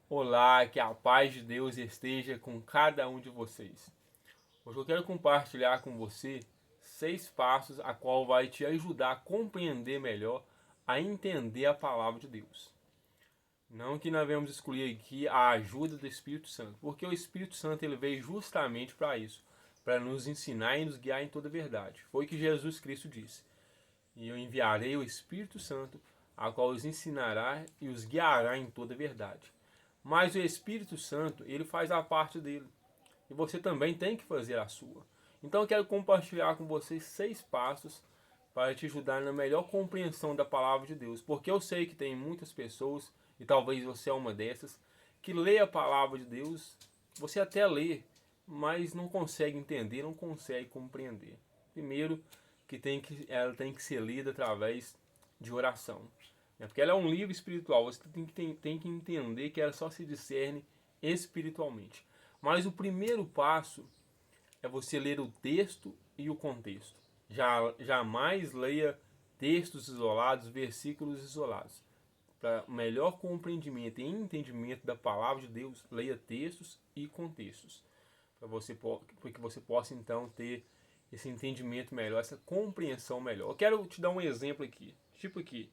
Olá, que a paz de Deus esteja com cada um de vocês. Hoje eu quero compartilhar com você 6 passos a qual vai te ajudar a compreender melhor, a entender a palavra de Deus. Não que nós vamos excluir aqui a ajuda do Espírito Santo, porque o Espírito Santo ele veio justamente para isso, para nos ensinar e nos guiar em toda a verdade. Foi o que Jesus Cristo disse. E eu enviarei o Espírito Santo, a qual os ensinará e os guiará em toda a verdade. Mas o Espírito Santo, ele faz a parte dele. E você também tem que fazer a sua. Então eu quero compartilhar com vocês 6 passos para te ajudar na melhor compreensão da palavra de Deus. Porque eu sei que tem muitas pessoas, e talvez você é uma dessas, que lê a palavra de Deus, você até lê, mas não consegue entender, não consegue compreender. Primeiro, ela tem que ser lida através de oração. Porque ela é um livro espiritual, você tem que entender que ela só se discerne espiritualmente. Mas o primeiro passo é você ler o texto e o contexto. Jamais leia textos isolados, versículos isolados. Para melhor compreendimento e entendimento da palavra de Deus, leia textos e contextos. Para que você possa então ter esse entendimento melhor, essa compreensão melhor. Eu quero te dar um exemplo aqui. Tipo aqui,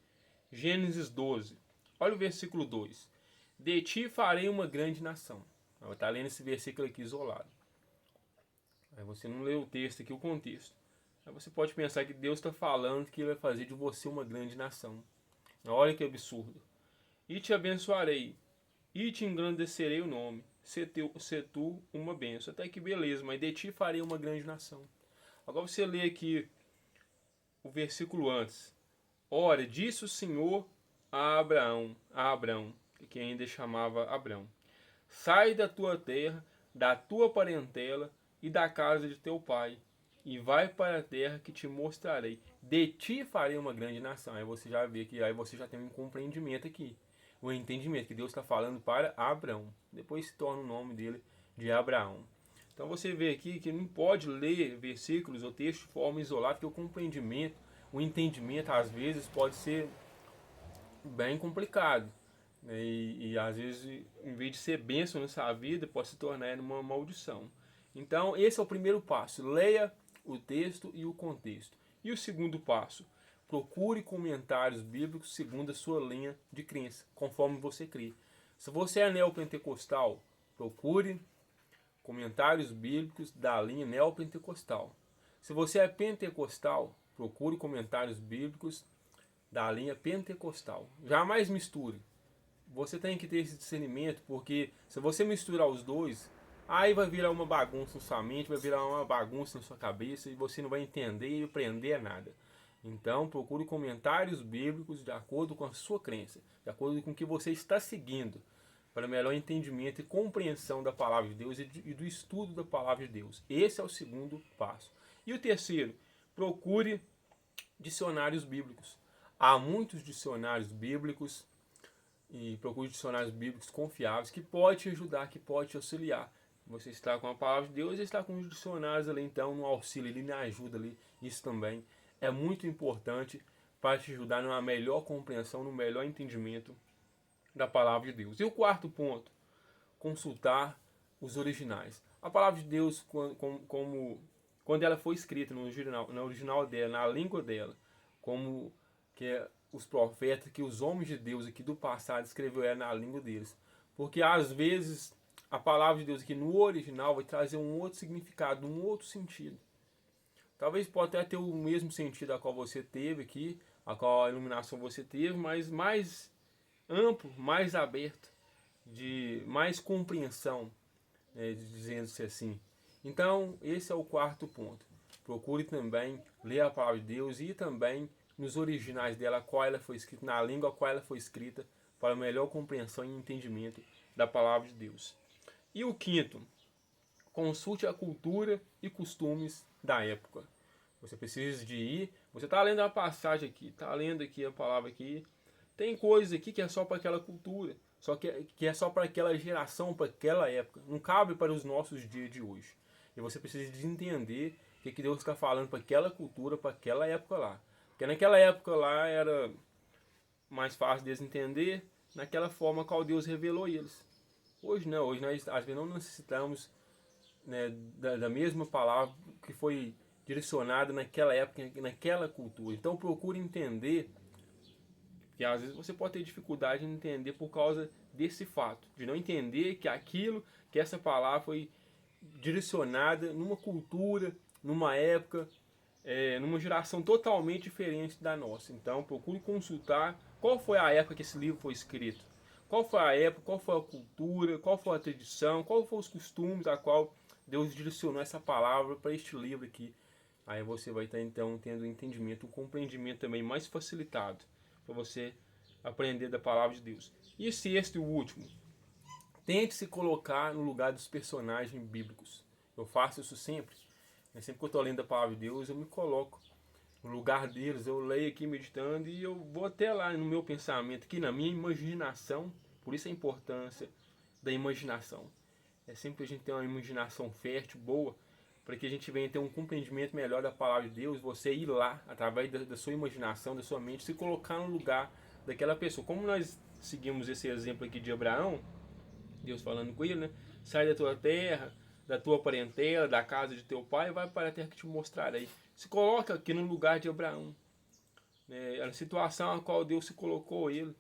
Gênesis 12. Olha o versículo 2. De ti farei uma grande nação. Está lendo esse versículo aqui isolado. Aí você não lê o texto aqui, o contexto. Aí você pode pensar que Deus está falando que ele vai fazer de você uma grande nação. Olha que absurdo. E te abençoarei, e te engrandecerei o nome. Se tu uma bênção. Até que beleza, mas de ti farei uma grande nação. Agora você lê aqui o versículo antes. Ora, disse o Senhor a Abraão, que ainda chamava Abrão: sai da tua terra, da tua parentela e da casa de teu pai, e vai para a terra que te mostrarei. De ti farei uma grande nação. Aí você já vê que aí você já tem um compreendimento aqui. O entendimento que Deus está falando para Abraão. Depois se torna o nome dele de Abraão. Então você vê aqui que não pode ler versículos ou textos de forma isolada, porque o compreendimento, o entendimento às vezes pode ser bem complicado. Né? E às vezes, em vez de ser bênção nessa vida, pode se tornar uma maldição. Então, esse é o primeiro passo. Leia o texto e o contexto. E o segundo passo, procure comentários bíblicos segundo a sua linha de crença, conforme você crê. Se você é neopentecostal, procure comentários bíblicos da linha neopentecostal. Se você é pentecostal, procure comentários bíblicos da linha pentecostal. Jamais misture. Você tem que ter esse discernimento, porque se você misturar os dois, aí vai virar uma bagunça na sua mente, vai virar uma bagunça na sua cabeça e você não vai entender e aprender nada. Então, procure comentários bíblicos de acordo com a sua crença, de acordo com o que você está seguindo, para melhor entendimento e compreensão da palavra de Deus e do estudo da palavra de Deus. Esse é o segundo passo. E o terceiro, procure dicionários bíblicos. Há muitos dicionários bíblicos e procure dicionários bíblicos confiáveis que pode te ajudar, que pode te auxiliar. Você está com a palavra de Deus e está com os dicionários ali, então, no auxílio ali, na ajuda ali. Isso também é muito importante para te ajudar numa melhor compreensão, no melhor entendimento da palavra de Deus. E o quarto ponto, consultar os originais. A palavra de Deus, quando ela foi escrita no original dela, na língua dela, como que os profetas, que os homens de Deus aqui do passado escreveu ela na língua deles. Porque às vezes a palavra de Deus aqui no original vai trazer um outro significado, um outro sentido. Talvez pode até ter o mesmo sentido a qual você teve aqui, a qual a iluminação você teve, mas mais amplo, mais aberto, de mais compreensão, né, dizendo-se assim. Então, esse é o quarto ponto. Procure também ler a palavra de Deus e também nos originais dela, qual ela foi escrita, na língua qual ela foi escrita, para melhor compreensão e entendimento da palavra de Deus. E o quinto, consulte a cultura e costumes da época. Você precisa de ir, você está lendo a passagem aqui, está lendo aqui a palavra aqui, tem coisas aqui que é só para aquela cultura, só que é só para aquela geração, para aquela época, não cabe para os nossos dias de hoje. E você precisa de entender o que Deus está falando para aquela cultura, para aquela época lá. Porque naquela época lá era mais fácil deles entender, naquela forma qual Deus revelou eles. Hoje não, hoje nós às vezes não necessitamos, né, da mesma palavra que foi direcionada naquela época, naquela cultura. Então procure entender que às vezes você pode ter dificuldade em entender por causa desse fato, de não entender que aquilo, que essa palavra foi direcionada numa cultura, numa época, numa geração totalmente diferente da nossa. Então procure consultar qual foi a época que esse livro foi escrito. Qual foi a época, qual foi a cultura, qual foi a tradição, qual foram os costumes a qual Deus direcionou essa palavra para este livro aqui. Aí você vai estar então tendo um entendimento, um compreendimento também mais facilitado para você aprender da palavra de Deus. E sexto e último, tente se colocar no lugar dos personagens bíblicos. Eu faço isso sempre. Sempre que eu estou lendo a palavra de Deus, eu me coloco no lugar deles. Eu leio aqui meditando e eu vou até lá no meu pensamento, aqui na minha imaginação. Por isso a importância da imaginação. É sempre a gente ter uma imaginação fértil, boa, para que a gente venha ter um compreendimento melhor da palavra de Deus. Você ir lá, através da sua imaginação, da sua mente, se colocar no lugar daquela pessoa. Como nós seguimos esse exemplo aqui de Abraão, Deus falando com ele, né? Sai da tua terra, da tua parentela, da casa de teu pai, e vai para a terra que te mostrarei. Se coloca aqui no lugar de Abraão, né? A situação a qual Deus se colocou ele,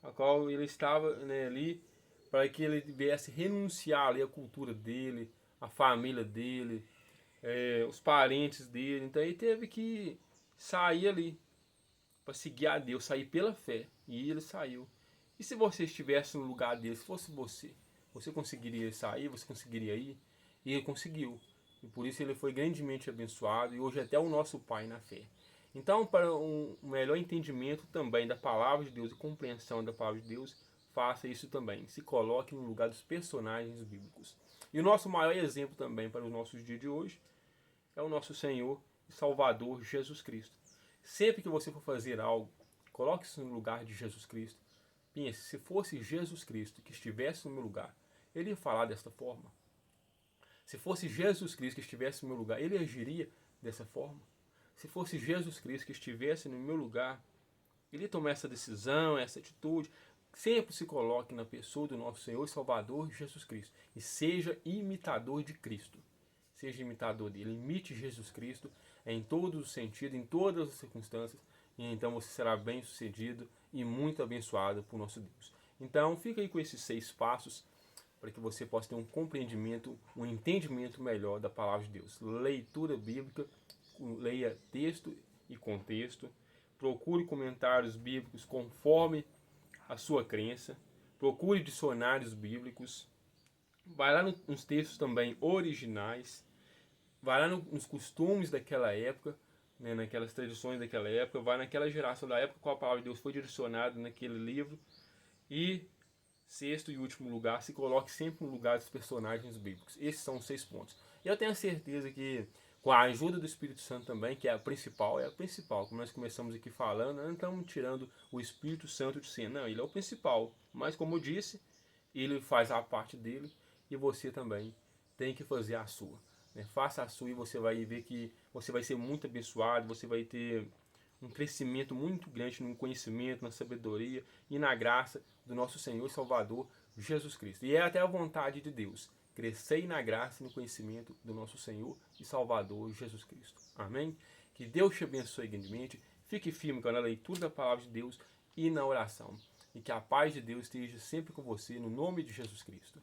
a qual ele estava, né, ali, para que ele viesse renunciar ali a cultura dele, a família dele, os parentes dele. Então ele teve que sair ali para seguir a Deus, sair pela fé. E ele saiu. E se você estivesse no lugar dele, se fosse você, você conseguiria sair, você conseguiria ir? E ele conseguiu. E por isso ele foi grandemente abençoado e hoje é até o nosso Pai na fé. Então, para um melhor entendimento também da palavra de Deus e compreensão da palavra de Deus, faça isso também. Se coloque no lugar dos personagens bíblicos. E o nosso maior exemplo também para os nossos dias de hoje é o nosso Senhor e Salvador Jesus Cristo. Sempre que você for fazer algo, coloque-se no lugar de Jesus Cristo. Pense, se fosse Jesus Cristo que estivesse no meu lugar, ele ia falar desta forma. Se fosse Jesus Cristo que estivesse no meu lugar, ele agiria dessa forma. Se fosse Jesus Cristo que estivesse no meu lugar, ele ia tomar essa decisão, essa atitude. Sempre se coloque na pessoa do nosso Senhor e Salvador Jesus Cristo. E seja imitador de Cristo. Seja imitador dele. Imite Jesus Cristo em todos os sentidos, em todas as circunstâncias. E então você será bem sucedido e muito abençoado por nosso Deus. Então fica aí com esses 6 passos para que você possa ter um compreendimento, um entendimento melhor da palavra de Deus. Leitura bíblica, leia texto e contexto. Procure comentários bíblicos conforme a sua crença. Procure dicionários bíblicos. Vai lá nos textos também originais. Vai lá nos costumes daquela época, né, naquelas tradições daquela época. Vai naquela geração da época qual a palavra de Deus foi direcionada naquele livro. E sexto e último lugar, se coloque sempre no lugar dos personagens bíblicos. Esses são os 6 pontos. E eu tenho certeza que com a ajuda do Espírito Santo também, que é a principal, como nós começamos aqui falando, não estamos tirando o Espírito Santo de cena, não, ele é o principal. Mas como eu disse, ele faz a parte dele e você também tem que fazer a sua. Né? Faça a sua e você vai ver que você vai ser muito abençoado, você vai ter um crescimento muito grande no conhecimento, na sabedoria e na graça do nosso Senhor e Salvador Jesus Cristo. E é até a vontade de Deus. Crescei na graça e no conhecimento do nosso Senhor e Salvador Jesus Cristo. Amém? Que Deus te abençoe grandemente. Fique firme na leitura da palavra de Deus e na oração. E que a paz de Deus esteja sempre com você, no nome de Jesus Cristo.